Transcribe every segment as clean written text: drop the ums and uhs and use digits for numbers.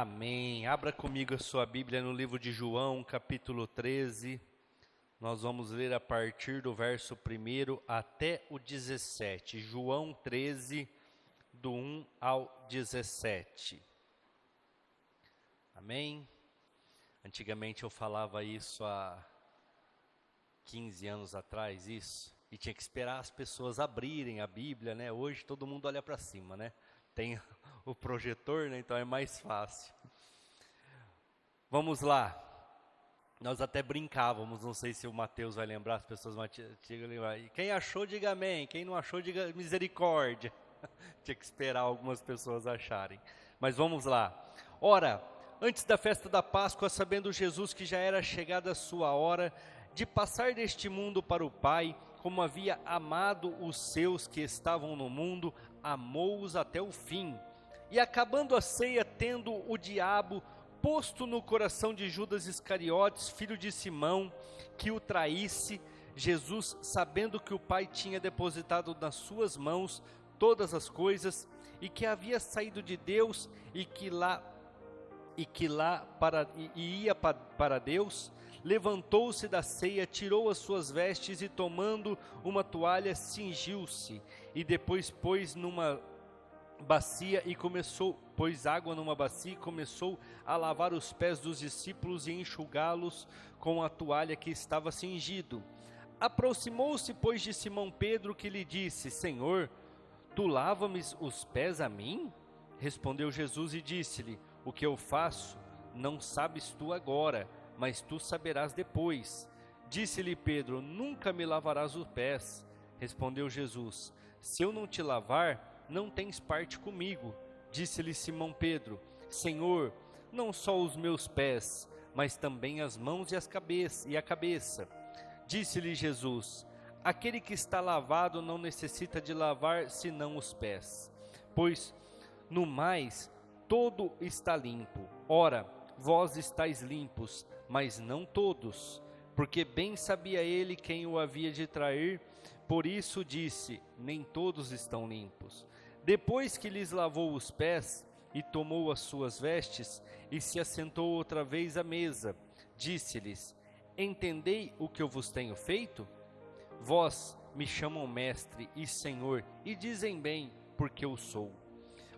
Amém. Abra comigo a sua Bíblia no livro de João, capítulo 13. Nós vamos ler a partir do verso 1 até o 17. João 13, do 1 ao 17. Amém? Antigamente eu falava isso há 15 anos atrás, isso. E tinha que esperar as pessoas abrirem a Bíblia, né? Hoje todo mundo olha para cima, né? Tem o projetor, né? Então é mais fácil. Vamos lá. Nós até brincávamos, não sei se o Mateus vai lembrar, as pessoas mais antigas lembrar. Quem achou, diga amém. Quem não achou, diga misericórdia. Tinha que esperar algumas pessoas acharem. Mas vamos lá. Ora, antes da festa da Páscoa, sabendo Jesus que já era chegada a sua hora de passar deste mundo para o Pai, como havia amado os seus que estavam no mundo, amou-os até o fim. E acabando a ceia, tendo o diabo posto no coração de Judas Iscariotes, filho de Simão, que o traísse, Jesus, sabendo que o Pai tinha depositado nas suas mãos todas as coisas, e que havia saído de Deus, e ia para Deus, levantou-se da ceia, tirou as suas vestes e, tomando uma toalha, cingiu-se, e depois pôs água numa bacia e começou a lavar os pés dos discípulos e enxugá-los com a toalha que estava cingido. Aproximou-se, pois, de Simão Pedro, que lhe disse: Senhor, tu lava-me os pés a mim? Respondeu Jesus e disse-lhe: O que eu faço, não sabes tu agora, mas tu saberás depois. Disse-lhe Pedro: Nunca me lavarás os pés. Respondeu Jesus: Se eu não te lavar, não tens parte comigo. Disse-lhe Simão Pedro: Senhor, não só os meus pés, mas também as mãos e a cabeça. Disse-lhe Jesus: Aquele que está lavado não necessita de lavar senão os pés, pois no mais todo está limpo. Ora, vós estáis limpos, mas não todos, porque bem sabia ele quem o havia de trair, por isso disse: nem todos estão limpos. Depois que lhes lavou os pés, e tomou as suas vestes, e se assentou outra vez à mesa, disse-lhes: Entendei o que eu vos tenho feito? Vós me chamam mestre e senhor, e dizem bem, porque eu sou.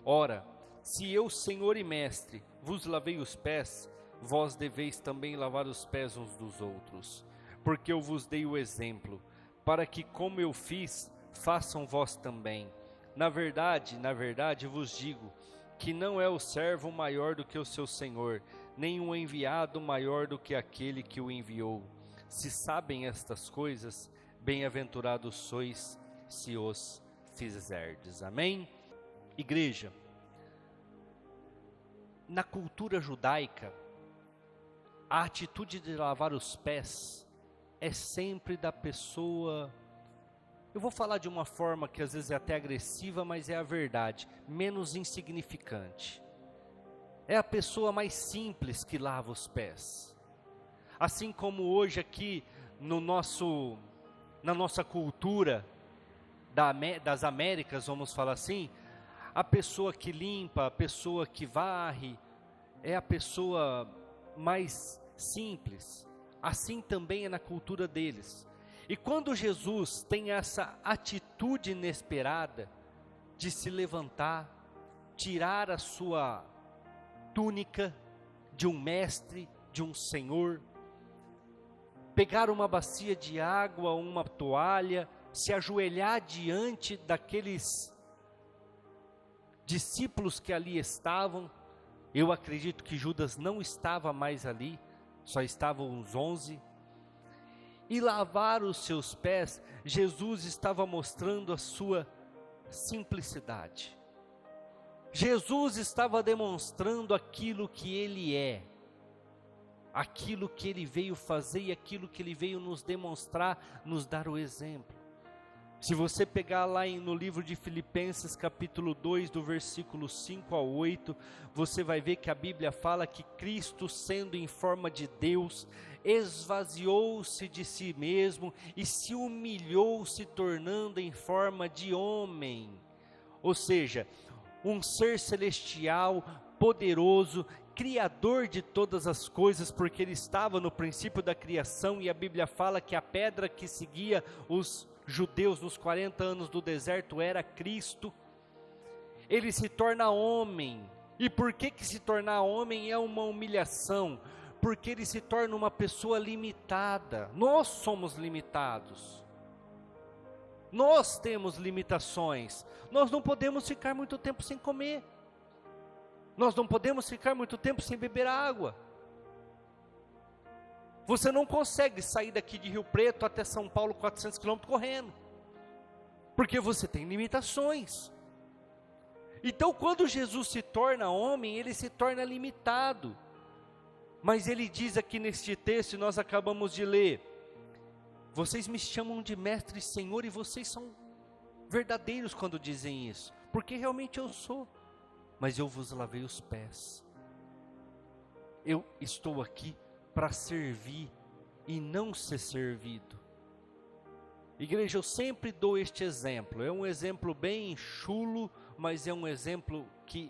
Ora, se eu, senhor e mestre, vos lavei os pés, vós deveis também lavar os pés uns dos outros, porque eu vos dei o exemplo, para que, como eu fiz, façam vós também. Na verdade vos digo, que não é o servo maior do que o seu senhor, nem o enviado maior do que aquele que o enviou. Se sabem estas coisas, bem-aventurados sois, se os fizerdes. Amém? Igreja, na cultura judaica, a atitude de lavar os pés é sempre da pessoa, eu vou falar de uma forma que às vezes é até agressiva, mas é a verdade, menos insignificante. É a pessoa mais simples que lava os pés. Assim como hoje aqui na nossa cultura das Américas, vamos falar assim, a pessoa que limpa, a pessoa que varre, é a pessoa mais simples. Assim também é na cultura deles. E quando Jesus tem essa atitude inesperada de se levantar, tirar a sua túnica de um mestre, de um senhor, pegar uma bacia de água, uma toalha, se ajoelhar diante daqueles discípulos que ali estavam, eu acredito que Judas não estava mais ali, só estavam os 11, e lavar os seus pés, Jesus estava mostrando a sua simplicidade. Jesus estava demonstrando aquilo que Ele é, aquilo que Ele veio fazer e aquilo que Ele veio nos demonstrar, nos dar o exemplo. Se você pegar lá no livro de Filipenses capítulo 2, do versículo 5 ao 8, você vai ver que a Bíblia fala que Cristo, sendo em forma de Deus, esvaziou-se de si mesmo e se humilhou, se tornando em forma de homem. Ou seja, um ser celestial, poderoso, Criador de todas as coisas, porque Ele estava no princípio da criação, e a Bíblia fala que a pedra que seguia os judeus nos 40 anos do deserto era Cristo. Ele se torna homem. E por que se tornar homem é uma humilhação? Porque ele se torna uma pessoa limitada. Nós somos limitados. Nós temos limitações. Nós não podemos ficar muito tempo sem comer. Nós não podemos ficar muito tempo sem beber água. Você não consegue sair daqui de Rio Preto até São Paulo 400 km correndo. Porque você tem limitações. Então, quando Jesus se torna homem, ele se torna limitado. Mas ele diz aqui neste texto, e nós acabamos de ler: vocês me chamam de mestre e senhor, e vocês são verdadeiros quando dizem isso, porque realmente eu sou. Mas eu vos lavei os pés. Eu estou aqui para servir e não ser servido. Igreja, eu sempre dou este exemplo. É um exemplo bem chulo, mas é um exemplo que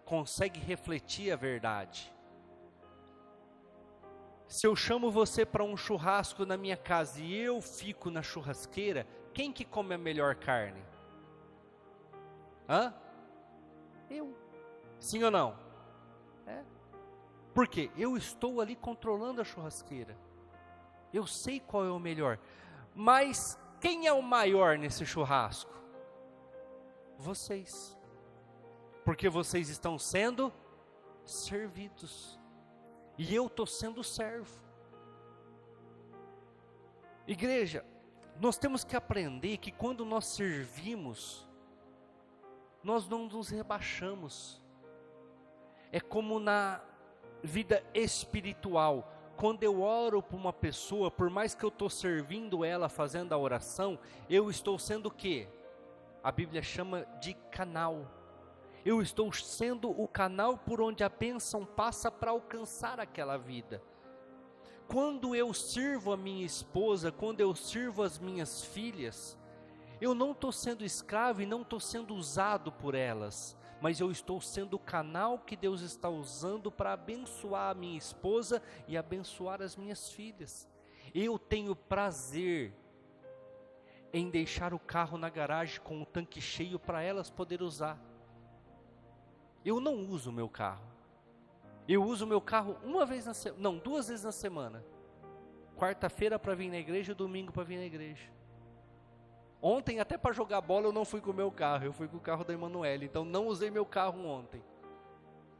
consegue refletir a verdade. Se eu chamo você para um churrasco na minha casa e eu fico na churrasqueira, quem que come a melhor carne? Eu. Sim ou não? Porque eu estou ali controlando a churrasqueira. Eu sei qual é o melhor. Mas quem é o maior nesse churrasco? Vocês. Porque vocês estão sendo servidos. E eu estou sendo servo. Igreja, nós temos que aprender que quando nós servimos, nós não nos rebaixamos. É como na vida espiritual. Quando eu oro por uma pessoa, por mais que eu estou servindo ela, fazendo a oração, eu estou sendo o quê? A Bíblia chama de canal. Eu estou sendo o canal por onde a bênção passa para alcançar aquela vida. Quando eu sirvo a minha esposa, quando eu sirvo as minhas filhas, eu não estou sendo escravo e não estou sendo usado por elas, mas eu estou sendo o canal que Deus está usando para abençoar a minha esposa e abençoar as minhas filhas. Eu tenho prazer em deixar o carro na garagem com o tanque cheio para elas poderem usar. Eu não uso o meu carro. Eu uso o meu carro duas vezes na semana. Quarta-feira para vir na igreja e domingo para vir na igreja. Ontem, até para jogar bola, eu não fui com o meu carro, eu fui com o carro da Emanuele, então não usei meu carro ontem.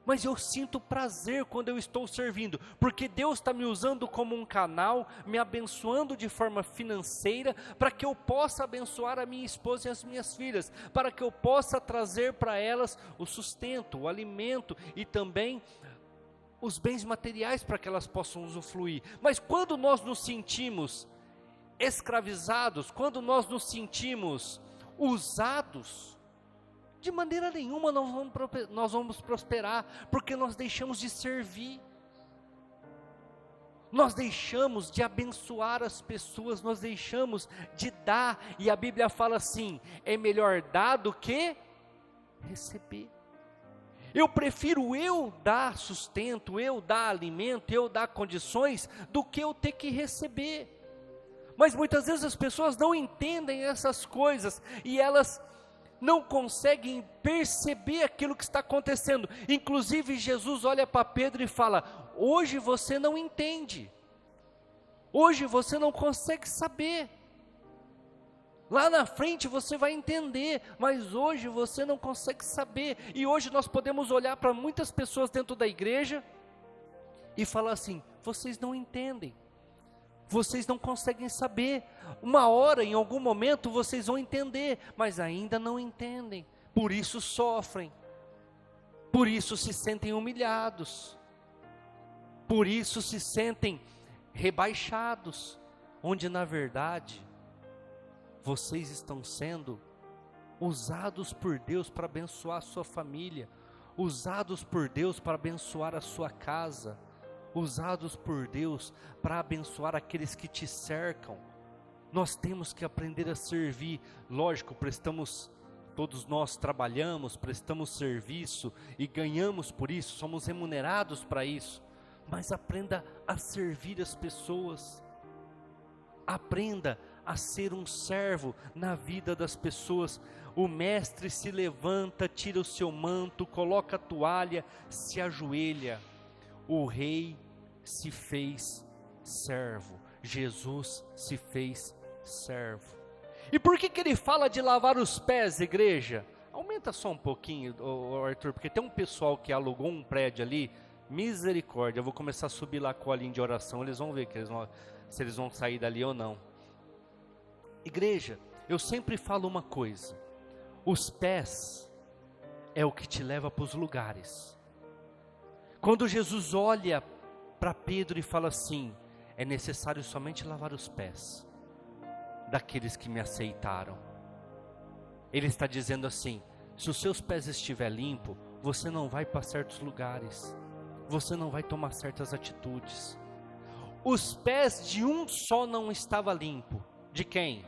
Mas eu sinto prazer quando eu estou servindo, porque Deus está me usando como um canal, me abençoando de forma financeira, para que eu possa abençoar a minha esposa e as minhas filhas, para que eu possa trazer para elas o sustento, o alimento e também os bens materiais para que elas possam usufruir. Mas quando nós nos sentimos escravizados, quando nós nos sentimos usados, de maneira nenhuma nós vamos prosperar, porque nós deixamos de servir, nós deixamos de abençoar as pessoas, nós deixamos de dar, e a Bíblia fala assim: é melhor dar do que receber. Eu prefiro eu dar sustento, eu dar alimento, eu dar condições, do que eu ter que receber. Mas muitas vezes as pessoas não entendem essas coisas, e elas não conseguem perceber aquilo que está acontecendo. Inclusive Jesus olha para Pedro e fala: hoje você não entende, hoje você não consegue saber, lá na frente você vai entender, mas hoje você não consegue saber. E hoje nós podemos olhar para muitas pessoas dentro da igreja e falar assim: vocês não entendem, vocês não conseguem saber. Uma hora, em algum momento, vocês vão entender, mas ainda não entendem. Por isso sofrem, por isso se sentem humilhados, por isso se sentem rebaixados, onde na verdade vocês estão sendo usados por Deus para abençoar a sua família, usados por Deus para abençoar a sua casa, usados por Deus para abençoar aqueles que te cercam. Nós temos que aprender a servir. Lógico, prestamos Todos nós trabalhamos, prestamos serviço e ganhamos por isso, somos remunerados para isso. Mas aprenda a servir as pessoas. Aprenda a ser um servo na vida das pessoas. O mestre se levanta, tira o seu manto, coloca a toalha, se ajoelha. O rei se fez servo. Jesus se fez servo. E por que ele fala de lavar os pés, igreja? Aumenta só um pouquinho, Arthur, porque tem um pessoal que alugou um prédio ali. Misericórdia, eu vou começar a subir lá com a linha de oração. Eles vão ver se eles vão sair dali ou não. Igreja, eu sempre falo uma coisa: os pés é o que te leva para os lugares. Quando Jesus olha para Pedro e fala assim: é necessário somente lavar os pés daqueles que me aceitaram. Ele está dizendo assim: se os seus pés estiverem limpos, você não vai para certos lugares, você não vai tomar certas atitudes. Os pés de um só não estava limpo. De quem?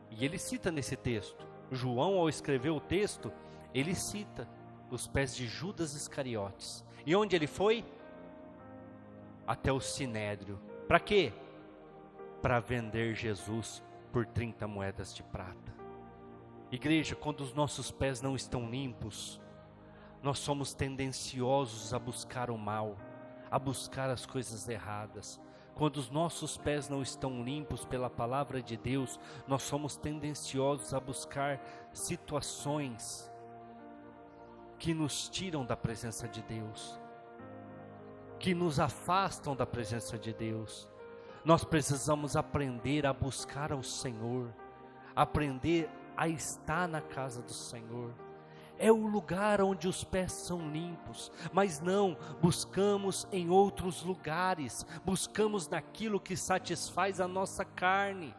E ele cita nesse texto. João, ao escrever o texto, ele cita os pés de Judas Iscariotes. E onde ele foi? Até o Sinédrio. Para quê? Para vender Jesus por 30 moedas de prata. Igreja, quando os nossos pés não estão limpos, nós somos tendenciosos a buscar o mal, a buscar as coisas erradas. Quando os nossos pés não estão limpos pela palavra de Deus, nós somos tendenciosos a buscar situações que nos tiram da presença de Deus, que nos afastam da presença de Deus. Nós precisamos aprender a buscar ao Senhor, aprender a estar na casa do Senhor. É o lugar onde os pés são limpos, mas não buscamos em outros lugares, buscamos naquilo que satisfaz a nossa carne.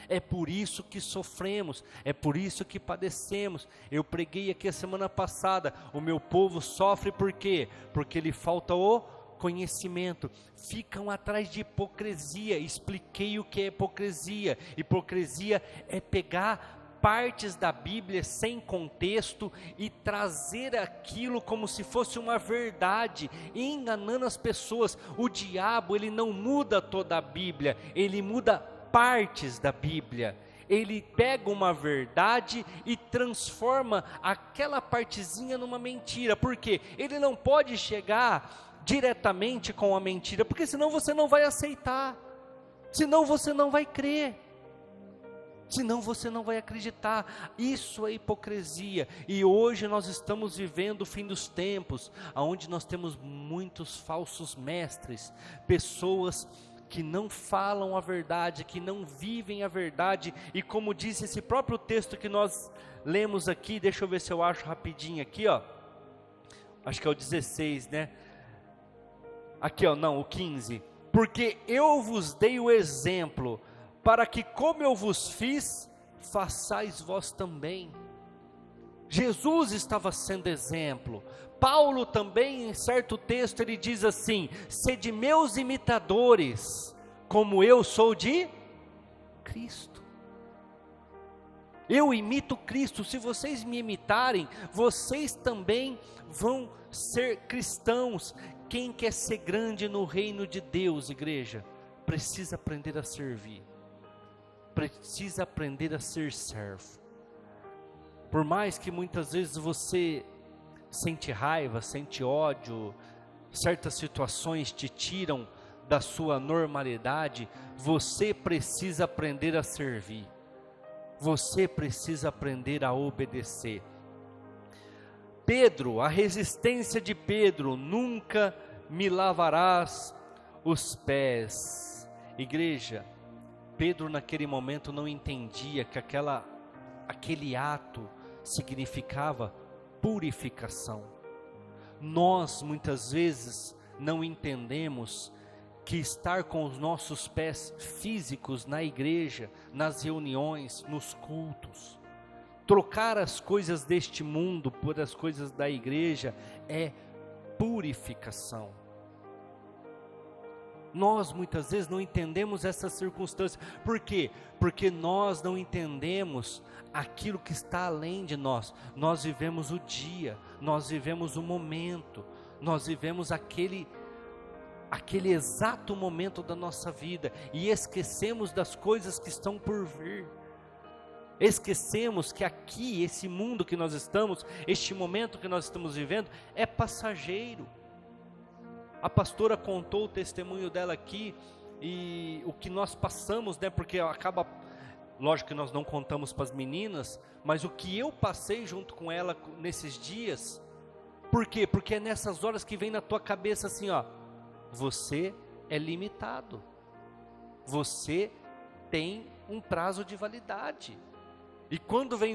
É por isso que sofremos, é por isso que padecemos. Eu preguei aqui a semana passada: o meu povo sofre por quê? Porque lhe falta o conhecimento, ficam atrás de hipocrisia. Expliquei o que é hipocrisia. Hipocrisia é pegar partes da Bíblia sem contexto e trazer aquilo como se fosse uma verdade, enganando as pessoas. O diabo, ele não muda toda a Bíblia, ele muda partes da Bíblia. Ele pega uma verdade e transforma aquela partezinha numa mentira. Por quê? Ele não pode chegar diretamente com a mentira, porque senão você não vai aceitar, senão você não vai crer, senão você não vai acreditar. Isso é hipocrisia. E hoje nós estamos vivendo o fim dos tempos, onde nós temos muitos falsos mestres, pessoas que não falam a verdade, que não vivem a verdade. E como diz esse próprio texto que nós lemos aqui, deixa eu ver se eu acho rapidinho aqui, ó. Acho que é o 16, né? Aqui, ó, não, o 15. Porque eu vos dei o exemplo, para que como eu vos fiz, façais vós também. Jesus estava sendo exemplo. Paulo também, em certo texto, ele diz assim: sede meus imitadores, como eu sou de Cristo. Eu imito Cristo. Se vocês me imitarem, vocês também vão ser cristãos. Quem quer ser grande no reino de Deus, igreja, precisa aprender a servir, precisa aprender a ser servo. Por mais que muitas vezes você sente raiva, sente ódio, certas situações te tiram da sua normalidade, você precisa aprender a servir, você precisa aprender a obedecer. Pedro, a resistência de Pedro: nunca me lavarás os pés. Igreja, Pedro naquele momento não entendia que aquele ato significava purificação. Nós muitas vezes não entendemos que estar com os nossos pés físicos na igreja, nas reuniões, nos cultos, trocar as coisas deste mundo por as coisas da igreja, é purificação. Nós muitas vezes não entendemos essa circunstância. Por quê? Porque nós não entendemos aquilo que está além de nós. Nós vivemos o dia, nós vivemos o momento, nós vivemos aquele exato momento da nossa vida e esquecemos das coisas que estão por vir. Esquecemos que aqui, esse mundo que nós estamos, este momento que nós estamos vivendo, é passageiro. A pastora contou o testemunho dela aqui, e o que nós passamos, né, porque acaba, lógico que nós não contamos para as meninas, mas o que eu passei junto com ela nesses dias. Por quê? Porque é nessas horas que vem na tua cabeça assim, ó, você é limitado, você tem um prazo de validade. E quando vem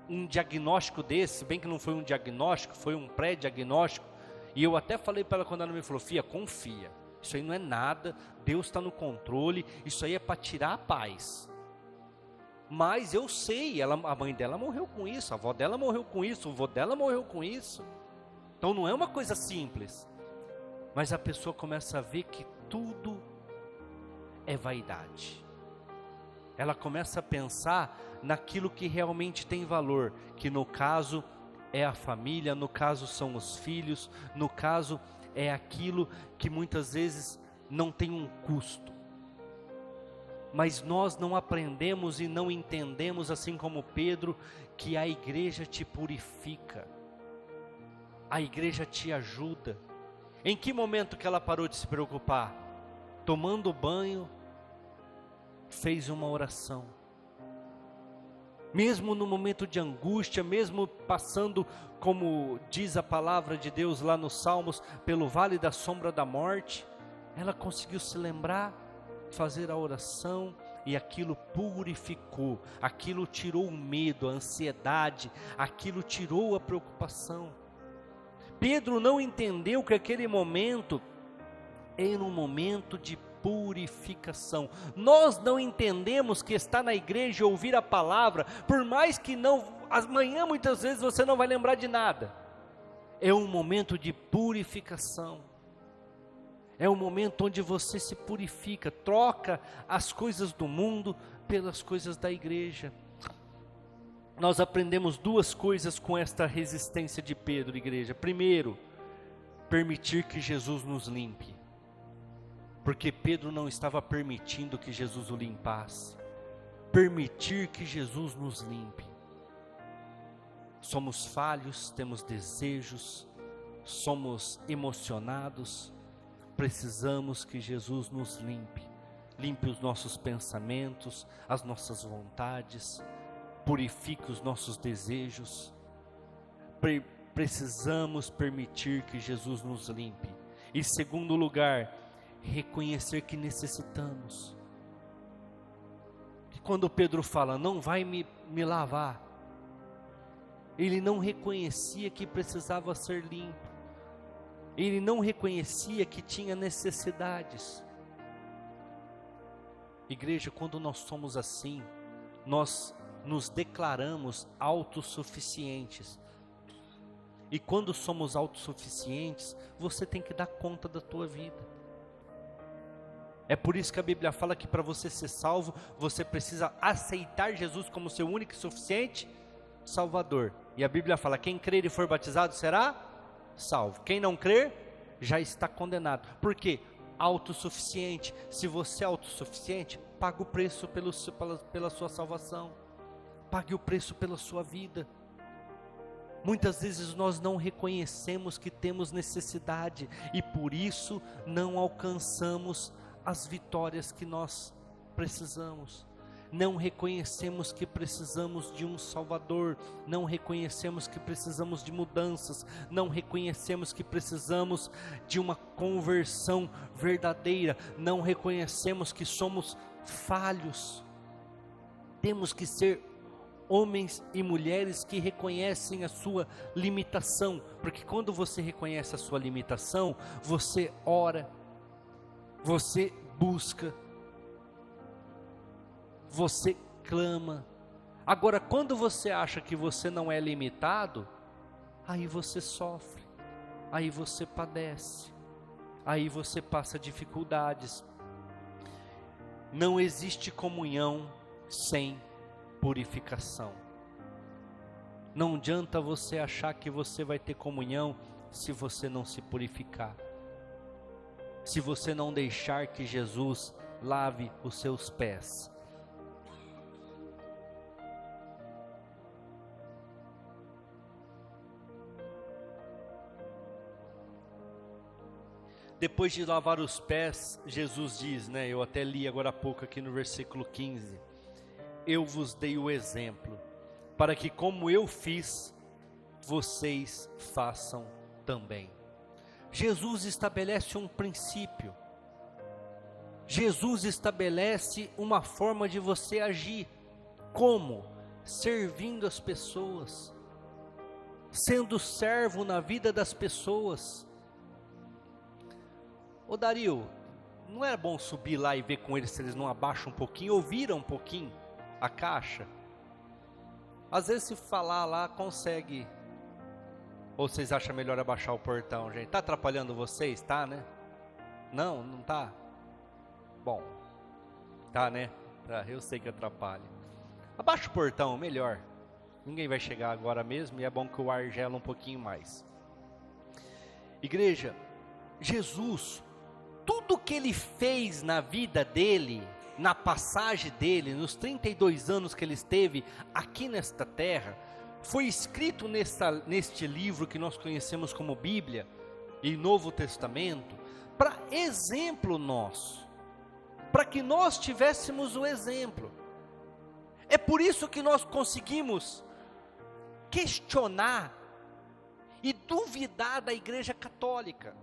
um diagnóstico desse, bem que não foi um diagnóstico, foi um pré-diagnóstico, e eu até falei para ela quando ela me falou, filha, confia, isso aí não é nada, Deus está no controle, isso aí é para tirar a paz. Mas eu sei, a mãe dela morreu com isso, a avó dela morreu com isso, o avô dela morreu com isso. Então não é uma coisa simples. Mas a pessoa começa a ver que tudo é vaidade. Ela começa a pensar naquilo que realmente tem valor, que no caso é a família, no caso são os filhos, no caso é aquilo que muitas vezes não tem um custo. Mas nós não aprendemos e não entendemos, assim como Pedro, que a igreja te purifica, a igreja te ajuda. Em que momento que ela parou de se preocupar? Tomando banho, fez uma oração. Mesmo no momento de angústia, mesmo passando, como diz a palavra de Deus lá nos Salmos, pelo vale da sombra da morte, ela conseguiu se lembrar, fazer a oração, e aquilo purificou, aquilo tirou o medo, a ansiedade, aquilo tirou a preocupação. Pedro não entendeu que aquele momento era um momento de purificação. Nós não entendemos que estar na igreja e ouvir a palavra, por mais que não, amanhã muitas vezes você não vai lembrar de nada, é um momento de purificação, é um momento onde você se purifica, troca as coisas do mundo pelas coisas da igreja. Nós aprendemos duas coisas com esta resistência de Pedro, igreja. Primeiro, permitir que Jesus nos limpe. Porque Pedro não estava permitindo que Jesus o limpasse. Permitir que Jesus nos limpe. Somos falhos, temos desejos, somos emocionados. Precisamos que Jesus nos limpe. Limpe os nossos pensamentos, as nossas vontades, purifique os nossos desejos. Precisamos permitir que Jesus nos limpe. E segundo lugar, reconhecer que necessitamos. Que quando Pedro fala, não vai me lavar, ele não reconhecia que precisava ser limpo, ele não reconhecia que tinha necessidades. Igreja, quando nós somos assim, nós nos declaramos autossuficientes. E quando somos autossuficientes, você tem que dar conta da tua vida. É por isso que a Bíblia fala que para você ser salvo, você precisa aceitar Jesus como seu único e suficiente Salvador. E a Bíblia fala, quem crer e for batizado será salvo. Quem não crer, já está condenado. Por quê? Autossuficiente. Se você é autossuficiente, pague o preço pela sua salvação. Pague o preço pela sua vida. Muitas vezes nós não reconhecemos que temos necessidade e por isso não alcançamos as vitórias que nós precisamos. Não reconhecemos que precisamos de um Salvador, não reconhecemos que precisamos de mudanças, não reconhecemos que precisamos de uma conversão verdadeira, não reconhecemos que somos falhos. Temos que ser homens e mulheres que reconhecem a sua limitação, porque quando você reconhece a sua limitação, você ora, você busca, você clama. Agora, quando você acha que você não é limitado, aí você sofre, aí você padece. aí você passa dificuldades. Não existe comunhão sem purificação. Não adianta você achar que você vai ter comunhão se você não se purificar. Se você não deixar que Jesus lave os seus pés. Depois de lavar os pés, Jesus diz, eu até li agora há pouco aqui no versículo 15, eu vos dei o exemplo, para que como eu fiz, vocês façam também. Jesus estabelece um princípio, Jesus estabelece uma forma de você agir, como? Servindo as pessoas, sendo servo na vida das pessoas. Ô Dario, não é bom subir lá e ver com eles se eles não abaixam um pouquinho, ou viram um pouquinho a caixa? Às vezes se falar lá, consegue. Ou vocês acham melhor abaixar o portão, gente? Tá atrapalhando vocês? Tá, né? Não, não tá? Bom, tá, né? Eu sei que atrapalha. Abaixa o portão, melhor. Ninguém vai chegar agora mesmo e é bom que o ar gela um pouquinho mais. Igreja, Jesus, tudo que ele fez na vida dele, na passagem dele, nos 32 anos que ele esteve aqui nesta terra, foi escrito neste livro que nós conhecemos como Bíblia e Novo Testamento, para exemplo nosso, para que nós tivéssemos o exemplo. É por isso que nós conseguimos questionar e duvidar da Igreja Católica,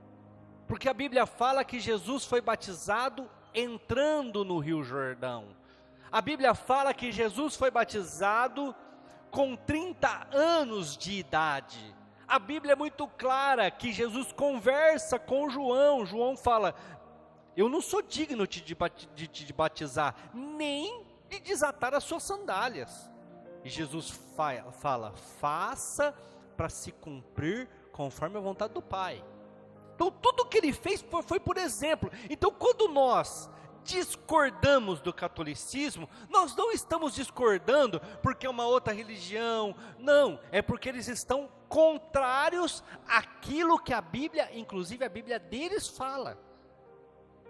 porque a Bíblia fala que Jesus foi batizado entrando no Rio Jordão. A Bíblia fala que Jesus foi batizado com 30 anos de idade. A Bíblia é muito clara que Jesus conversa com João. João fala, eu não sou digno de te batizar, nem de desatar as suas sandálias. E Jesus fala, faça para se cumprir conforme a vontade do Pai. Então tudo que ele fez foi por exemplo. Então quando nós discordamos do catolicismo, nós não estamos discordando porque é uma outra religião, não, é porque eles estão contrários àquilo que a Bíblia, inclusive a Bíblia deles fala,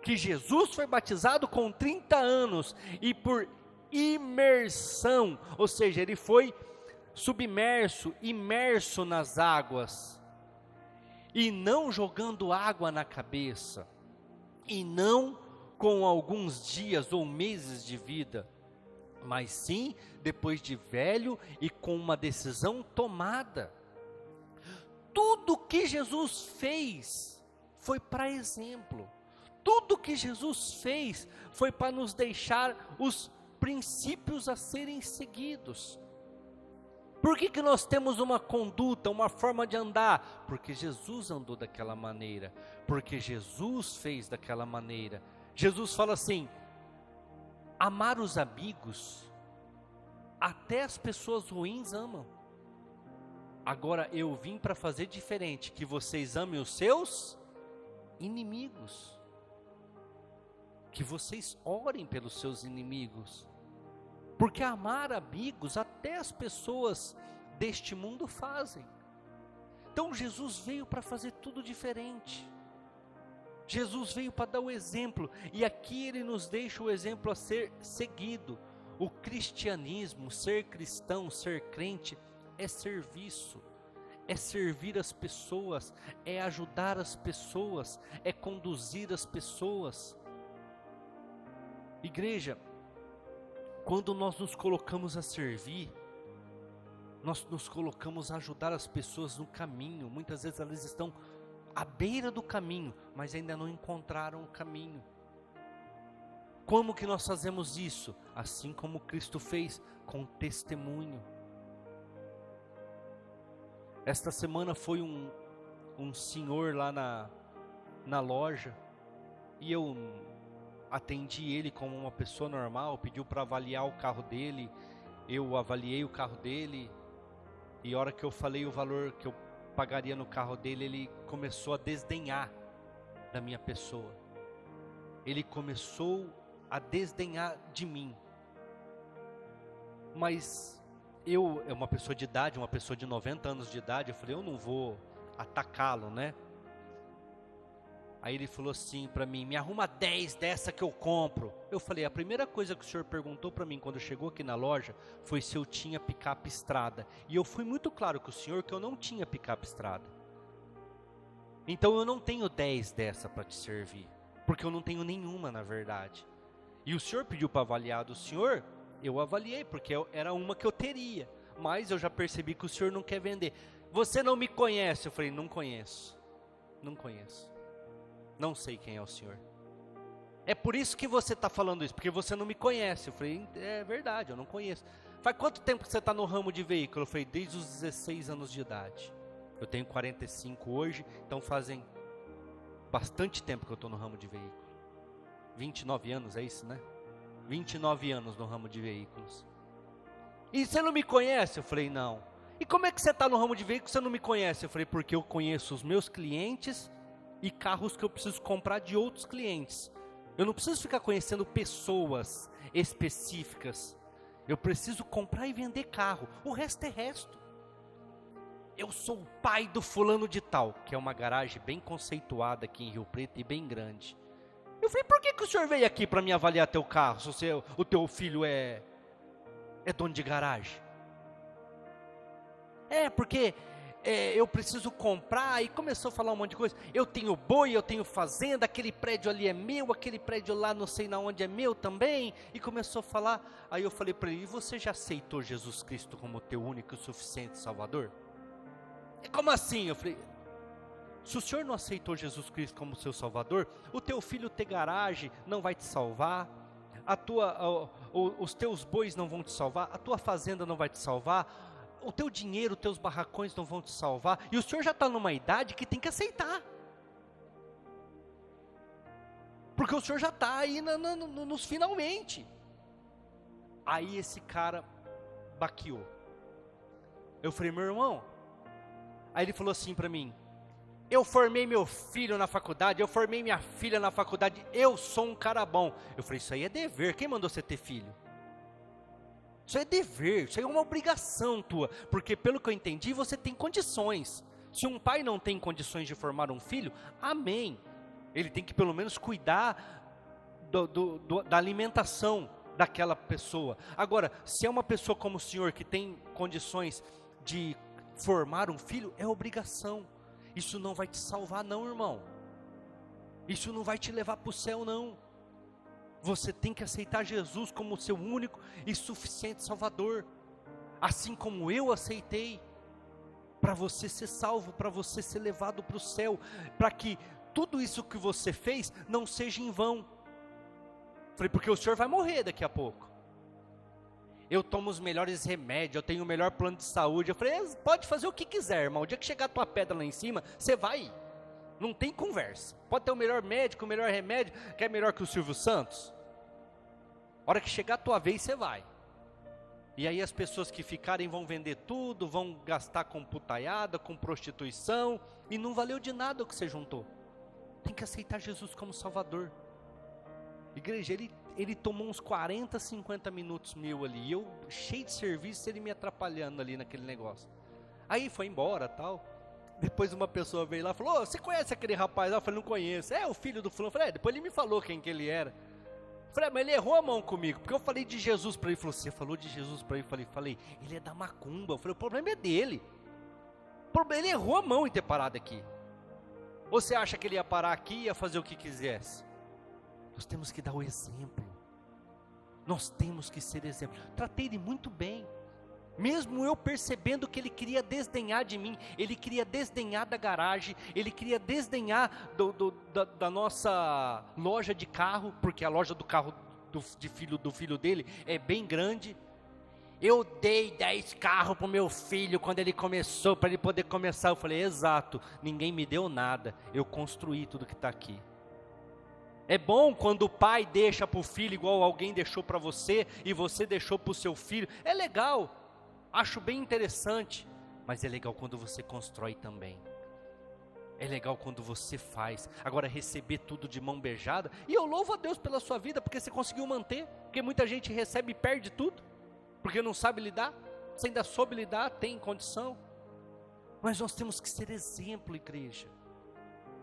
que Jesus foi batizado com 30 anos, e por imersão, ou seja, ele foi submerso, imerso nas águas, e não jogando água na cabeça, e não com alguns dias ou meses de vida, mas sim depois de velho e com uma decisão tomada. Tudo que Jesus fez foi para exemplo, tudo que Jesus fez foi para nos deixar os princípios a serem seguidos. Por que nós temos uma conduta, uma forma de andar? Porque Jesus andou daquela maneira, porque Jesus fez daquela maneira. Jesus fala assim, amar os amigos, até as pessoas ruins amam. Agora eu vim para fazer diferente, que vocês amem os seus inimigos, que vocês orem pelos seus inimigos, porque amar amigos, até as pessoas deste mundo fazem. Então Jesus veio para fazer tudo diferente. Jesus veio para dar o exemplo, e aqui ele nos deixa o exemplo a ser seguido. O cristianismo, ser cristão, ser crente, é serviço, é servir as pessoas, é ajudar as pessoas, é conduzir as pessoas. Igreja, quando nós nos colocamos a servir, nós nos colocamos a ajudar as pessoas no caminho. Muitas vezes elas estão à beira do caminho, mas ainda não encontraram o caminho. Como que nós fazemos isso? Assim como Cristo fez, com testemunho. Esta semana foi um senhor lá na loja, e eu atendi ele como uma pessoa normal, pediu para avaliar o carro dele, eu avaliei o carro dele, e a hora que eu falei o valor que eu pagaria no carro dele, ele começou a desdenhar. da minha pessoa. Ele começou a desdenhar de mim. Mas eu, uma pessoa de idade, uma pessoa de 90 anos de idade, eu falei, eu não vou atacá-lo, né? Aí ele falou assim para mim, me arruma 10 dessa que eu compro. Eu falei, a primeira coisa que o senhor perguntou para mim quando chegou aqui na loja foi se eu tinha picape estrada. E eu fui muito claro com o senhor que eu não tinha picape estrada. Então eu não tenho 10 dessa para te servir, porque eu não tenho nenhuma na verdade. E o senhor pediu para avaliar do senhor, eu avaliei, porque era uma que eu teria. Mas eu já percebi que o senhor não quer vender. Você não me conhece? Eu falei, não conheço. Não conheço. Não sei quem é o senhor. É por isso que você está falando isso, porque você não me conhece. Eu falei, é verdade, eu não conheço. Faz quanto tempo que você está no ramo de veículo? Eu falei, desde os 16 anos de idade. Eu tenho 45 hoje, então fazem bastante tempo que eu estou no ramo de veículo. 29 anos, é isso, né? 29 anos no ramo de veículos. E você não me conhece? Eu falei, não. E como é que você está no ramo de veículos e você não me conhece? Eu falei, porque eu conheço os meus clientes e carros que eu preciso comprar de outros clientes. Eu não preciso ficar conhecendo pessoas específicas. Eu preciso comprar e vender carro. O resto é resto. Eu sou o pai do fulano de tal, que é uma garagem bem conceituada aqui em Rio Preto e bem grande. Eu falei, por que o senhor veio aqui para me avaliar teu carro, se o teu filho é dono de garagem? Porque eu preciso comprar, e começou a falar um monte de coisa. Eu tenho boi, eu tenho fazenda, aquele prédio ali é meu, aquele prédio lá não sei na onde é meu também. E começou a falar, aí eu falei para ele, e você já aceitou Jesus Cristo como teu único e suficiente Salvador? Como assim? Eu falei, se o senhor não aceitou Jesus Cristo como seu Salvador, o teu filho ter garagem não vai te salvar, os teus bois não vão te salvar, a tua fazenda não vai te salvar, o teu dinheiro, os teus barracões não vão te salvar, e o senhor já está numa idade que tem que aceitar, porque o senhor já está aí nos finalmente. Aí esse cara baqueou. Eu falei, meu irmão, aí ele falou assim para mim, eu formei meu filho na faculdade, eu formei minha filha na faculdade, eu sou um cara bom. Eu falei, isso aí é dever, quem mandou você ter filho? Isso é dever, isso aí é uma obrigação tua, porque pelo que eu entendi, você tem condições. Se um pai não tem condições de formar um filho, amém. Ele tem que pelo menos cuidar da alimentação daquela pessoa. Agora, se é uma pessoa como o senhor que tem condições de formar um filho, é obrigação. Isso não vai te salvar não, irmão. Isso não vai te levar para o céu não. Você tem que aceitar Jesus como seu único e suficiente Salvador. Assim como eu aceitei. Para você ser salvo, para você ser levado para o céu. Para que tudo isso que você fez não seja em vão. Falei, porque o senhor vai morrer daqui a pouco. Eu tomo os melhores remédios, eu tenho o melhor plano de saúde. Eu falei, pode fazer o que quiser, irmão. O dia que chegar a tua pedra lá em cima, você vai. Não tem conversa. Pode ter o melhor médico, o melhor remédio, que é melhor que o Silvio Santos. A hora que chegar a tua vez, você vai. E aí as pessoas que ficarem vão vender tudo, vão gastar com putaiada, com prostituição, e não valeu de nada o que você juntou. Tem que aceitar Jesus como Salvador. Igreja, ele tomou uns 40, 50 minutos meu ali, e eu cheio de serviço, ele me atrapalhando ali naquele negócio. Aí foi embora tal. Depois uma pessoa veio lá e falou, você conhece aquele rapaz lá? Eu falei, não conheço. É o filho do fulano. Eu falei, depois ele me falou quem que ele era. Eu falei, mas ele errou a mão comigo, porque eu falei de Jesus para ele. Ele falou, você falou de Jesus para ele? Eu falei, ele é da macumba. Eu falei, o problema é dele. Ele errou a mão em ter parado aqui. Ou você acha que ele ia parar aqui e ia fazer o que quisesse? Nós temos que dar o exemplo. Nós temos que ser exemplo. Tratei ele muito bem. Mesmo eu percebendo que ele queria desdenhar de mim. Ele queria desdenhar da garagem. Ele queria desdenhar da nossa loja de carro. Porque a loja do carro do filho dele é bem grande. Eu dei 10 carros para o meu filho quando ele começou, para ele poder começar. Eu falei, exato, ninguém me deu nada. Eu construí tudo que está aqui. É bom quando o pai deixa para o filho igual alguém deixou para você e você deixou para o seu filho. É legal, acho bem interessante, mas é legal quando você constrói também. É legal quando você faz. Agora, receber tudo de mão beijada, e eu louvo a Deus pela sua vida, porque você conseguiu manter, porque muita gente recebe e perde tudo, porque não sabe lidar, você ainda soube lidar, tem condição. Mas nós temos que ser exemplo, igreja.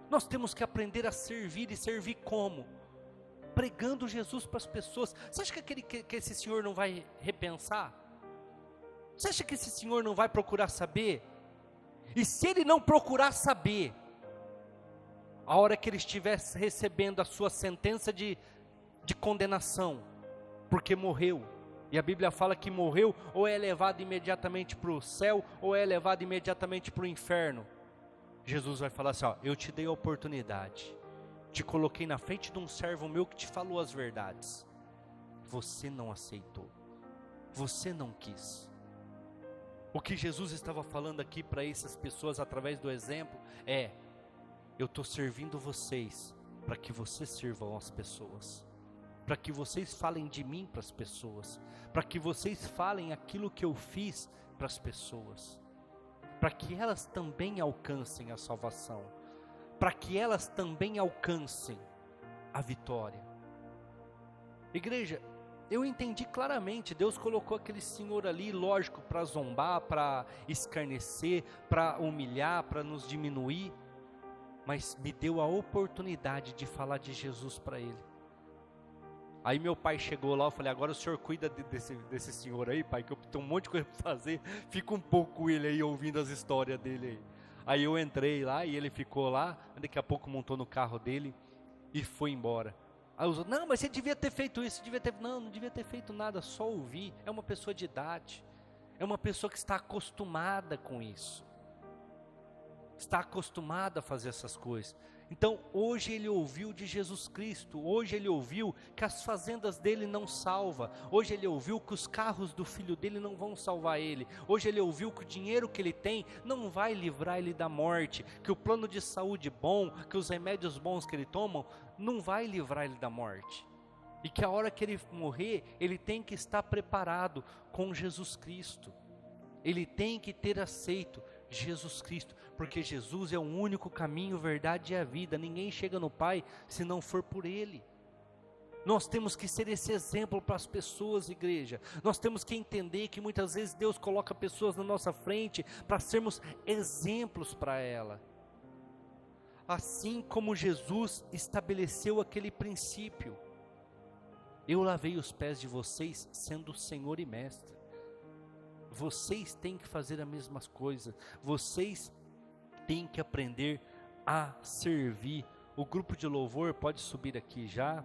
Nós temos que aprender a servir, e servir como? Pregando Jesus para as pessoas. Você acha que esse senhor não vai repensar? Você acha que esse senhor não vai procurar saber? E se ele não procurar saber, a hora que ele estiver recebendo a sua sentença de condenação, porque morreu, e a Bíblia fala que morreu, ou é levado imediatamente para o céu, ou é levado imediatamente para o inferno, Jesus vai falar assim, ó, eu te dei a oportunidade, te coloquei na frente de um servo meu que te falou as verdades, você não aceitou, você não quis. O que Jesus estava falando aqui para essas pessoas através do exemplo é, eu estou servindo vocês para que vocês sirvam as pessoas, para que vocês falem de mim para as pessoas, para que vocês falem aquilo que eu fiz para as pessoas, para que elas também alcancem a salvação, para que elas também alcancem a vitória. Igreja, eu entendi claramente, Deus colocou aquele senhor ali, lógico, para zombar, para escarnecer, para humilhar, para nos diminuir, mas me deu a oportunidade de falar de Jesus para ele. Aí meu pai chegou lá, eu falei, agora o senhor cuida desse senhor aí, pai, que eu tenho um monte de coisa para fazer, fica um pouco com ele aí, ouvindo as histórias dele aí. Aí eu entrei lá, e ele ficou lá, daqui a pouco montou no carro dele, e foi embora. Aí os outros, não, mas você devia ter feito isso, não devia ter feito nada, só ouvir. É uma pessoa de idade, é uma pessoa que está acostumada com isso, está acostumada a fazer essas coisas. Então hoje ele ouviu de Jesus Cristo, hoje ele ouviu que as fazendas dele não salvam, hoje ele ouviu que os carros do filho dele não vão salvar ele, hoje ele ouviu que o dinheiro que ele tem não vai livrar ele da morte, que o plano de saúde bom, que os remédios bons que ele toma, não vai livrar ele da morte, e que a hora que ele morrer, ele tem que estar preparado com Jesus Cristo, ele tem que ter aceito Jesus Cristo, porque Jesus é o único caminho, verdade e a vida, ninguém chega no Pai se não for por Ele. Nós temos que ser esse exemplo para as pessoas, igreja. Nós temos que entender que muitas vezes Deus coloca pessoas na nossa frente para sermos exemplos para ela. Assim como Jesus estabeleceu aquele princípio, eu lavei os pés de vocês sendo o Senhor e Mestre. Vocês têm que fazer as mesmas coisas, vocês têm que aprender a servir. O grupo de louvor pode subir aqui já.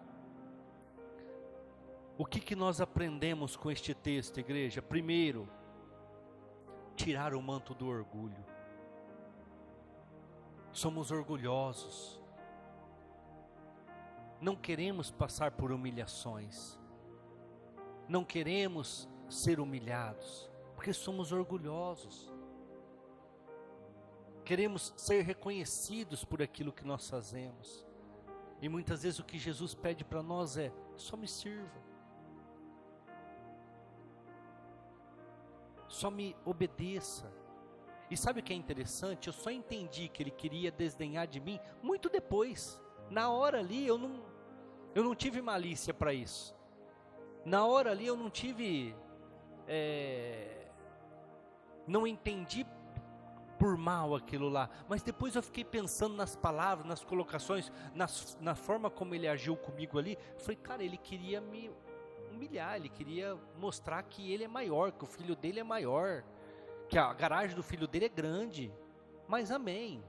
O que nós aprendemos com este texto, igreja? Primeiro, tirar o manto do orgulho. Somos orgulhosos, não queremos passar por humilhações, não queremos ser humilhados, porque somos orgulhosos, queremos ser reconhecidos por aquilo que nós fazemos, e muitas vezes o que Jesus pede para nós é, só me sirva, só me obedeça. E sabe o que é interessante? Eu só entendi que ele queria desdenhar de mim muito depois. Na hora ali eu não tive malícia para isso, na hora ali eu não tive... não entendi por mal aquilo lá, mas depois eu fiquei pensando nas palavras, nas colocações, na forma como ele agiu comigo ali. Falei, cara, ele queria me humilhar, ele queria mostrar que ele é maior, que o filho dele é maior, que a garagem do filho dele é grande. Mas amém,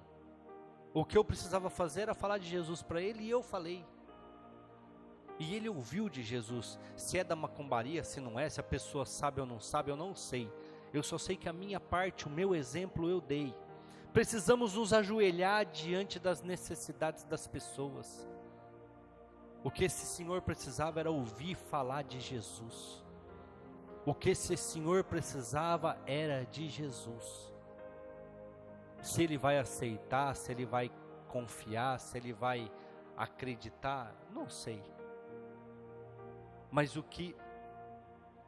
o que eu precisava fazer era falar de Jesus para ele, e eu falei, e ele ouviu de Jesus. Se é da macumbaria, se não é, se a pessoa sabe ou não sabe, eu não sei. Eu só sei que a minha parte, o meu exemplo eu dei. Precisamos nos ajoelhar diante das necessidades das pessoas. O que esse senhor precisava era ouvir falar de Jesus. O que esse senhor precisava era de Jesus. Se ele vai aceitar, se ele vai confiar, se ele vai acreditar, não sei. Mas o que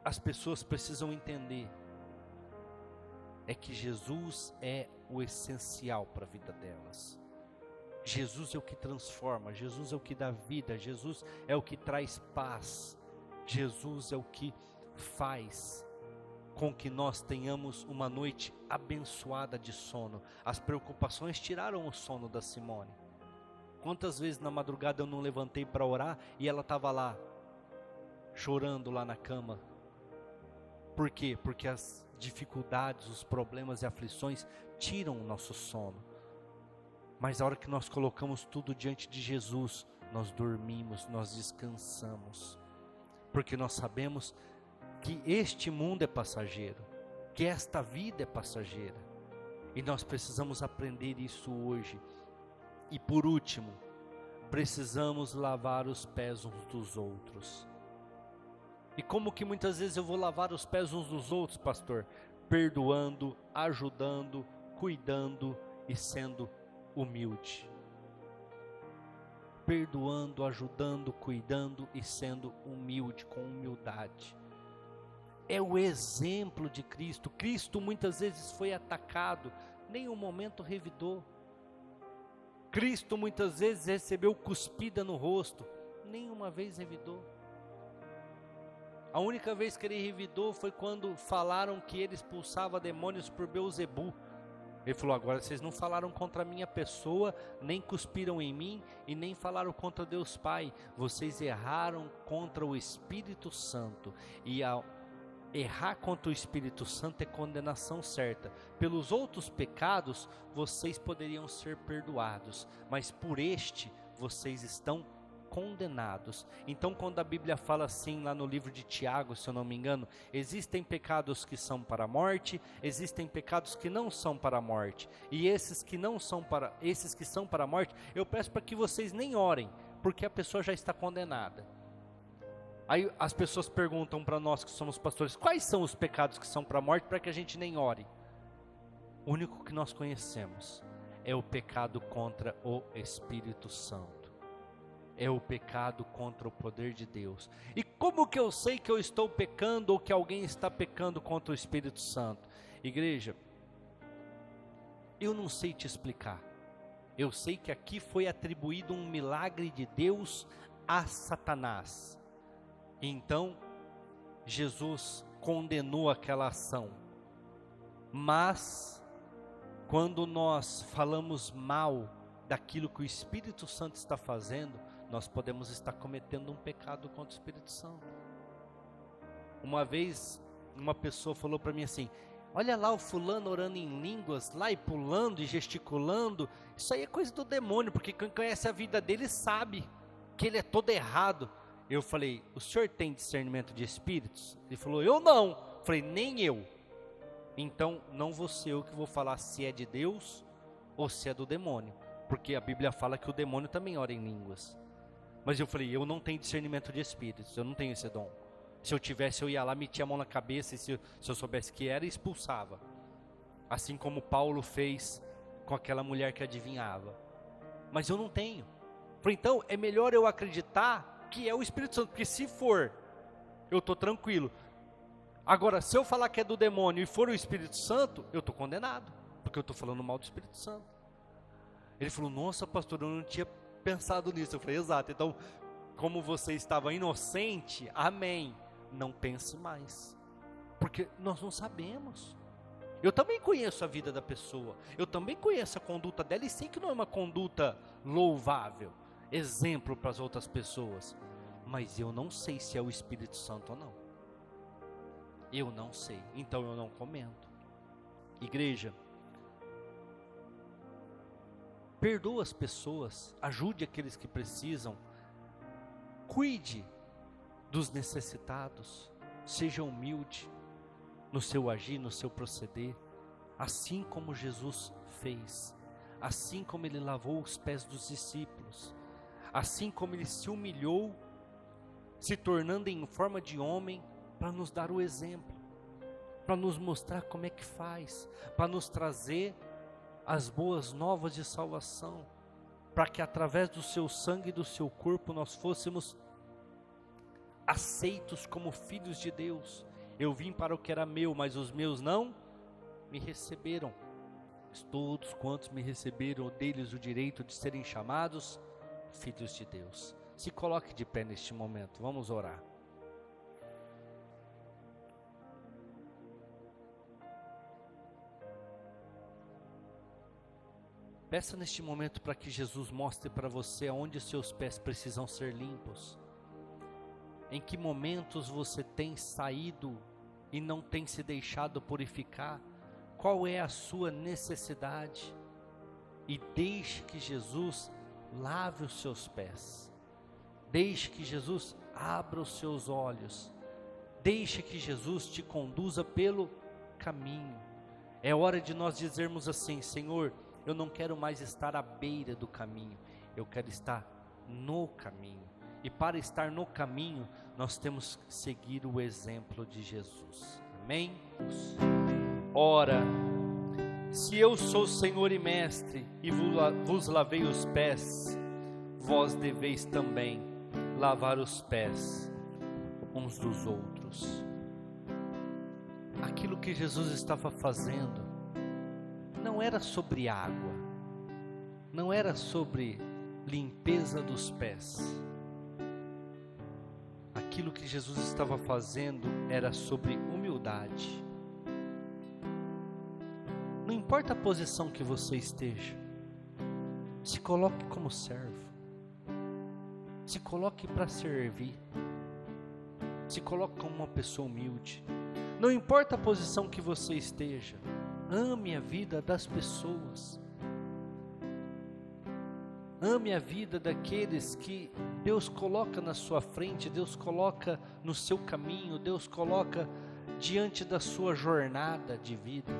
as pessoas precisam entender é que Jesus é o essencial para a vida delas. Jesus é o que transforma, Jesus é o que dá vida, Jesus é o que traz paz, Jesus é o que faz com que nós tenhamos uma noite abençoada de sono. As preocupações tiraram o sono da Simone. Quantas vezes na madrugada eu não levantei para orar e ela estava lá, chorando lá na cama. Por quê? Porque as dificuldades, os problemas e aflições tiram o nosso sono. Mas a hora que nós colocamos tudo diante de Jesus, nós dormimos, nós descansamos. Porque nós sabemos que este mundo é passageiro, que esta vida é passageira. E nós precisamos aprender isso hoje. E por último, precisamos lavar os pés uns dos outros. E como que muitas vezes eu vou lavar os pés uns dos outros, pastor? Perdoando, ajudando, cuidando e sendo humilde. Perdoando, ajudando, cuidando e sendo humilde, com humildade. É o exemplo de Cristo. Cristo muitas vezes foi atacado, nem um momento revidou. Cristo muitas vezes recebeu cuspida no rosto, nenhuma vez revidou. A única vez que ele revidou foi quando falaram que ele expulsava demônios por Beelzebu. Ele falou: agora vocês não falaram contra a minha pessoa, nem cuspiram em mim e nem falaram contra Deus Pai. Vocês erraram contra o Espírito Santo. E ao errar contra o Espírito Santo é condenação certa. Pelos outros pecados vocês poderiam ser perdoados, mas por este vocês estão condenados. Então quando a Bíblia fala assim lá no livro de Tiago, se eu não me engano, existem pecados que são para a morte, existem pecados que não são para a morte, e esses que são para a morte, eu peço para que vocês nem orem, porque a pessoa já está condenada. Aí as pessoas perguntam para nós que somos pastores, quais são os pecados que são para a morte, para que a gente nem ore? O único que nós conhecemos é o pecado contra o Espírito Santo. É o pecado contra o poder de Deus. E como que eu sei que eu estou pecando ou que alguém está pecando contra o Espírito Santo? Igreja, eu não sei te explicar. Eu sei que aqui foi atribuído um milagre de Deus a Satanás. Então, Jesus condenou aquela ação. Mas, quando nós falamos mal daquilo que o Espírito Santo está fazendo, nós podemos estar cometendo um pecado contra o Espírito Santo. Uma vez, uma pessoa falou para mim assim: olha lá o fulano orando em línguas, lá e pulando e gesticulando, isso aí é coisa do demônio, porque quem conhece a vida dele sabe que ele é todo errado. Eu falei: o senhor tem discernimento de espíritos? Ele falou: eu não. Eu falei: nem eu. Então não vou ser eu que vou falar se é de Deus ou se é do demônio, porque a Bíblia fala que o demônio também ora em línguas. Mas eu falei: eu não tenho discernimento de espíritos, eu não tenho esse dom. Se eu tivesse, eu ia lá, metia a mão na cabeça, e se eu soubesse que era, expulsava. Assim como Paulo fez com aquela mulher que adivinhava. Mas eu não tenho. Eu falei: então é melhor eu acreditar que é o Espírito Santo, porque se for, eu estou tranquilo. Agora, se eu falar que é do demônio e for o Espírito Santo, eu estou condenado, porque eu estou falando mal do Espírito Santo. Ele falou: nossa, pastor, eu não tinha pensado nisso. Eu falei: exato. Então, como você estava inocente, amém, não pense mais, porque nós não sabemos. Eu também conheço a vida da pessoa, eu também conheço a conduta dela e sei que não é uma conduta louvável, exemplo para as outras pessoas, mas eu não sei se é o Espírito Santo ou não. Eu não sei, então eu não comento. Igreja, perdoa as pessoas, ajude aqueles que precisam, cuide dos necessitados, seja humilde no seu agir, no seu proceder, assim como Jesus fez, assim como ele lavou os pés dos discípulos, assim como ele se humilhou, se tornando em forma de homem, para nos dar o exemplo, para nos mostrar como é que faz, para nos trazer as boas novas de salvação, para que através do seu sangue e do seu corpo nós fôssemos aceitos como filhos de Deus. Eu vim para o que era meu, mas os meus não me receberam. todos quantos me receberam, deles o direito de serem chamados filhos de Deus. Se coloque de pé neste momento, vamos orar. Peça neste momento para que Jesus mostre para você aonde seus pés precisam ser limpos. Em que momentos você tem saído e não tem se deixado purificar? Qual é a sua necessidade? E deixe que Jesus lave os seus pés. Deixe que Jesus abra os seus olhos. Deixe que Jesus te conduza pelo caminho. É hora de nós dizermos assim: Senhor, eu não quero mais estar à beira do caminho, eu quero estar no caminho. E para estar no caminho, nós temos que seguir o exemplo de Jesus. Amém? Ora, se eu sou Senhor e Mestre, e vos lavei os pés, vós deveis também lavar os pés uns dos outros. Aquilo que Jesus estava fazendo não era sobre água, não era sobre limpeza dos pés. Aquilo que Jesus estava fazendo era sobre humildade. Não importa a posição que você esteja, se coloque como servo, se coloque para servir, se coloque como uma pessoa humilde. Não importa a posição que você esteja, ame a vida das pessoas, ame a vida daqueles que Deus coloca na sua frente, Deus coloca no seu caminho, Deus coloca diante da sua jornada de vida.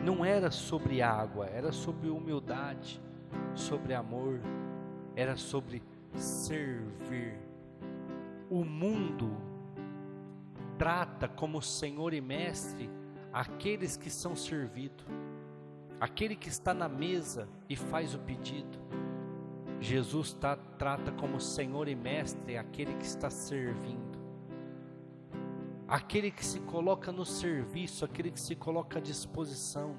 Não era sobre água, era sobre humildade, sobre amor, era sobre servir. O mundo trata como Senhor e Mestre aqueles que são servidos, aquele que está na mesa e faz o pedido. Jesus trata como Senhor e Mestre aquele que está servindo, aquele que se coloca no serviço, aquele que se coloca à disposição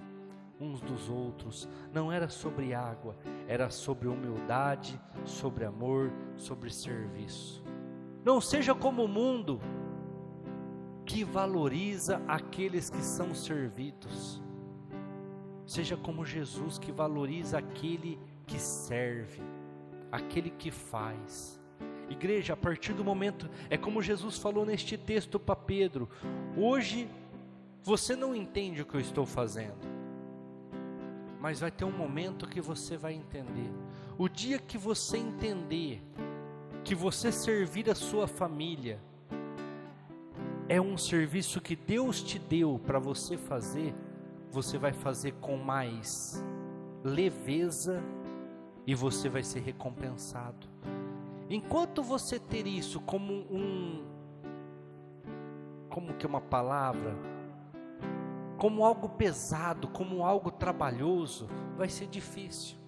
uns dos outros. Não era sobre água, era sobre humildade, sobre amor, sobre serviço. Não seja como o mundo, que valoriza aqueles que são servidos. Seja como Jesus, que valoriza aquele que serve, aquele que faz. Igreja, a partir do momento, é como Jesus falou neste texto para Pedro: hoje você não entende o que eu estou fazendo, mas vai ter um momento que você vai entender. O dia que você entender que você servir a sua família é um serviço que Deus te deu para você fazer, você vai fazer com mais leveza e você vai ser recompensado. Enquanto você ter isso como uma palavra, como algo pesado, como algo trabalhoso, vai ser difícil.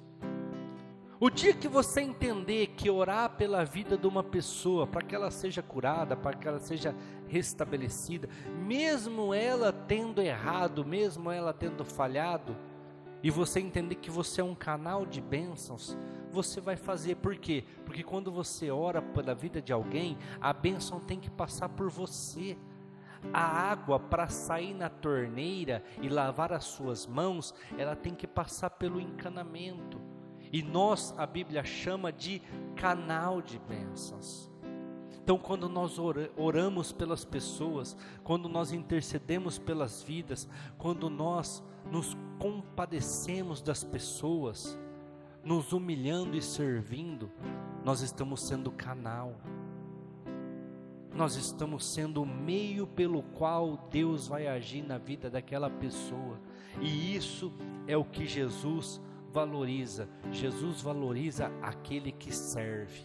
O dia que você entender que orar pela vida de uma pessoa, para que ela seja curada, para que ela seja restabelecida, mesmo ela tendo errado, mesmo ela tendo falhado, e você entender que você é um canal de bênçãos, você vai fazer. Por quê? Porque quando você ora pela vida de alguém, a bênção tem que passar por você. A água, para sair na torneira e lavar as suas mãos, ela tem que passar pelo encanamento. E nós, a Bíblia chama de canal de bênçãos. Então, quando nós oramos pelas pessoas, quando nós intercedemos pelas vidas, quando nós nos compadecemos das pessoas, nos humilhando e servindo, nós estamos sendo canal. Nós estamos sendo o meio pelo qual Deus vai agir na vida daquela pessoa. E isso é o que Jesus valoriza. Jesus valoriza aquele que serve,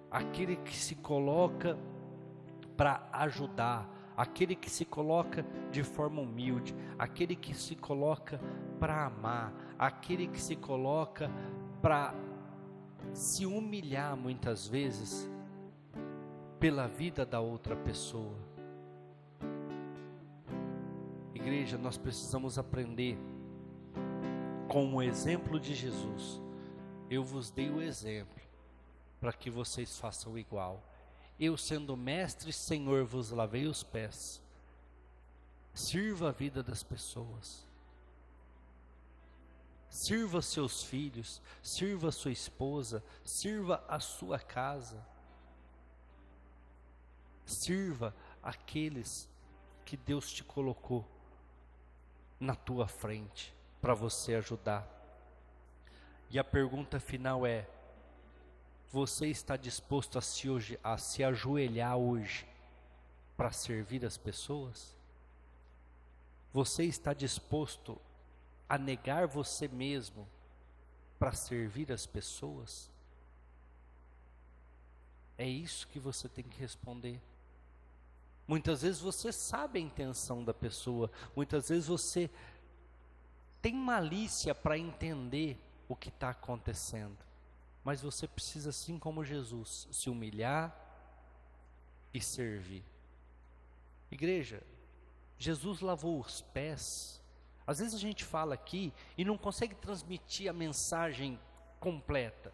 aquele que se coloca para ajudar, aquele que se coloca de forma humilde, aquele que se coloca para amar, aquele que se coloca para se humilhar muitas vezes pela vida da outra pessoa. Igreja, nós precisamos aprender com o exemplo de Jesus. Eu vos dei o exemplo para que vocês façam igual. Eu, sendo mestre e Senhor, vos lavei os pés. Sirva a vida das pessoas. Sirva seus filhos, sirva sua esposa, sirva a sua casa. Sirva aqueles que Deus te colocou na tua frente para você ajudar. E a pergunta final é: você está disposto a se ajoelhar hoje para servir as pessoas? Você está disposto a negar você mesmo para servir as pessoas? É isso que você tem que responder. Muitas vezes você sabe a intenção da pessoa, muitas vezes você tem malícia para entender o que está acontecendo, mas você precisa, assim como Jesus, se humilhar e servir. Igreja, Jesus lavou os pés. Às vezes a gente fala aqui e não consegue transmitir a mensagem completa,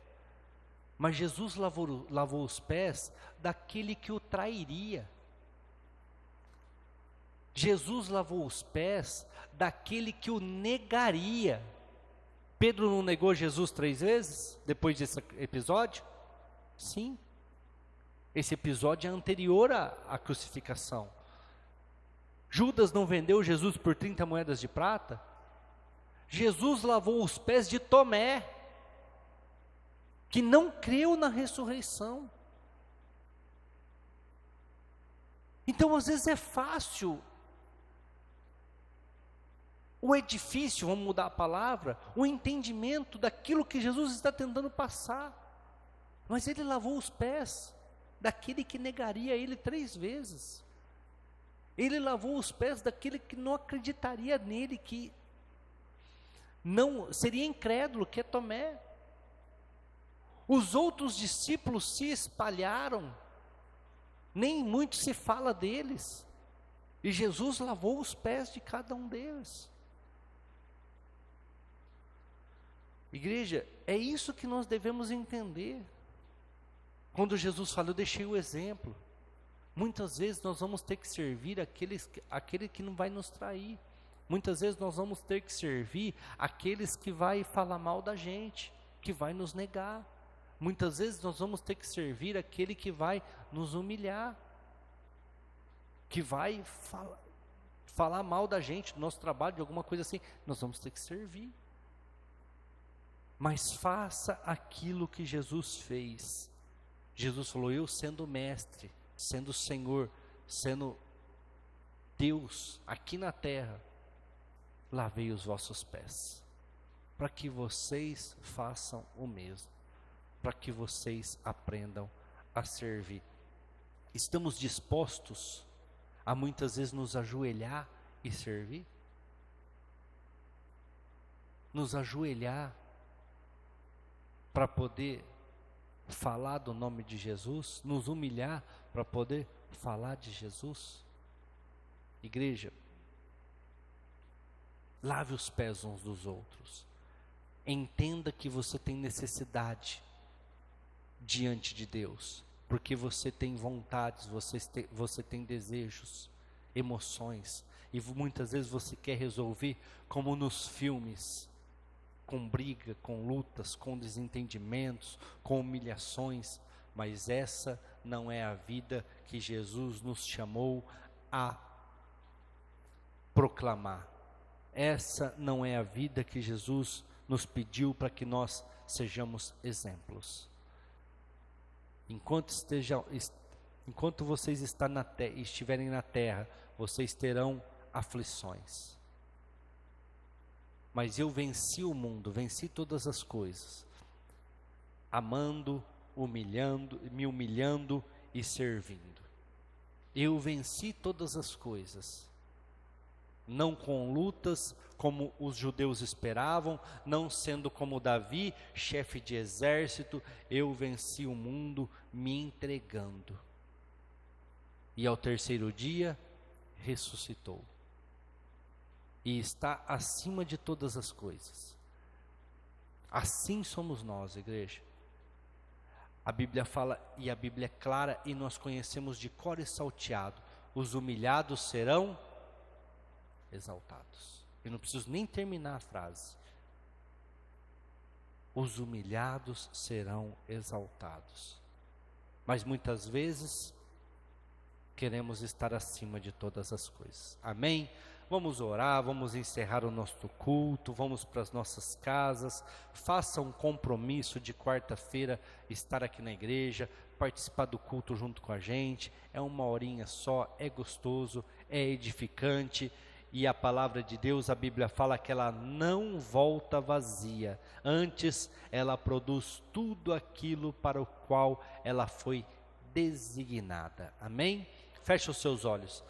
mas Jesus lavou os pés daquele que o trairia. Jesus lavou os pés daquele que o negaria. Pedro não negou Jesus 3 vezes, depois desse episódio? Sim. Esse episódio é anterior à crucificação. Judas não vendeu Jesus por 30 moedas de prata? Jesus lavou os pés de Tomé, que não creu na ressurreição. Então, às vezes é fácil o edifício, vamos mudar a palavra, o entendimento daquilo que Jesus está tentando passar. Mas ele lavou os pés daquele que negaria ele 3 vezes. Ele lavou os pés daquele que não acreditaria nele, que não seria incrédulo, que é Tomé. Os outros discípulos se espalharam, nem muito se fala deles, e Jesus lavou os pés de cada um deles. Igreja, é isso que nós devemos entender. Quando Jesus fala, eu deixei o exemplo. Muitas vezes nós vamos ter que servir aquele que não vai nos trair. Muitas vezes nós vamos ter que servir aqueles que vai falar mal da gente, que vai nos negar. Muitas vezes nós vamos ter que servir aquele que vai nos humilhar, que vai falar mal da gente, do nosso trabalho, de alguma coisa assim. Nós vamos ter que servir. Mas faça aquilo que Jesus fez. Jesus falou, eu sendo mestre, sendo Senhor, sendo Deus aqui na terra, lavei os vossos pés, para que vocês façam o mesmo, para que vocês aprendam a servir. Estamos dispostos a muitas vezes nos ajoelhar e servir? Nos ajoelhar para poder falar do nome de Jesus, nos humilhar para poder falar de Jesus? Igreja, lave os pés uns dos outros, entenda que você tem necessidade diante de Deus, porque você tem vontades, você tem desejos, emoções, e muitas vezes você quer resolver como nos filmes, com briga, com lutas, com desentendimentos, com humilhações, mas essa não é a vida que Jesus nos chamou a proclamar. Essa não é a vida que Jesus nos pediu para que nós sejamos exemplos. Enquanto vocês estiverem na terra, vocês terão aflições. Mas eu venci o mundo, venci todas as coisas, amando, me humilhando e servindo. Eu venci todas as coisas, não com lutas como os judeus esperavam, não sendo como Davi, chefe de exército, eu venci o mundo me entregando. E ao terceiro dia, ressuscitou. e está acima de todas as coisas. Assim somos nós, igreja. A Bíblia fala, e a Bíblia é clara, e nós conhecemos de cor e salteado: os humilhados serão exaltados. Eu não preciso nem terminar a frase. Os humilhados serão exaltados. Mas muitas vezes queremos estar acima de todas as coisas. Amém? Vamos orar, vamos encerrar o nosso culto, vamos para as nossas casas. Faça um compromisso de quarta-feira estar aqui na igreja, participar do culto junto com a gente. É 1 horinha só, é gostoso, é edificante. E a palavra de Deus, a Bíblia fala que ela não volta vazia. Antes, ela produz tudo aquilo para o qual ela foi designada. Amém? Feche os seus olhos.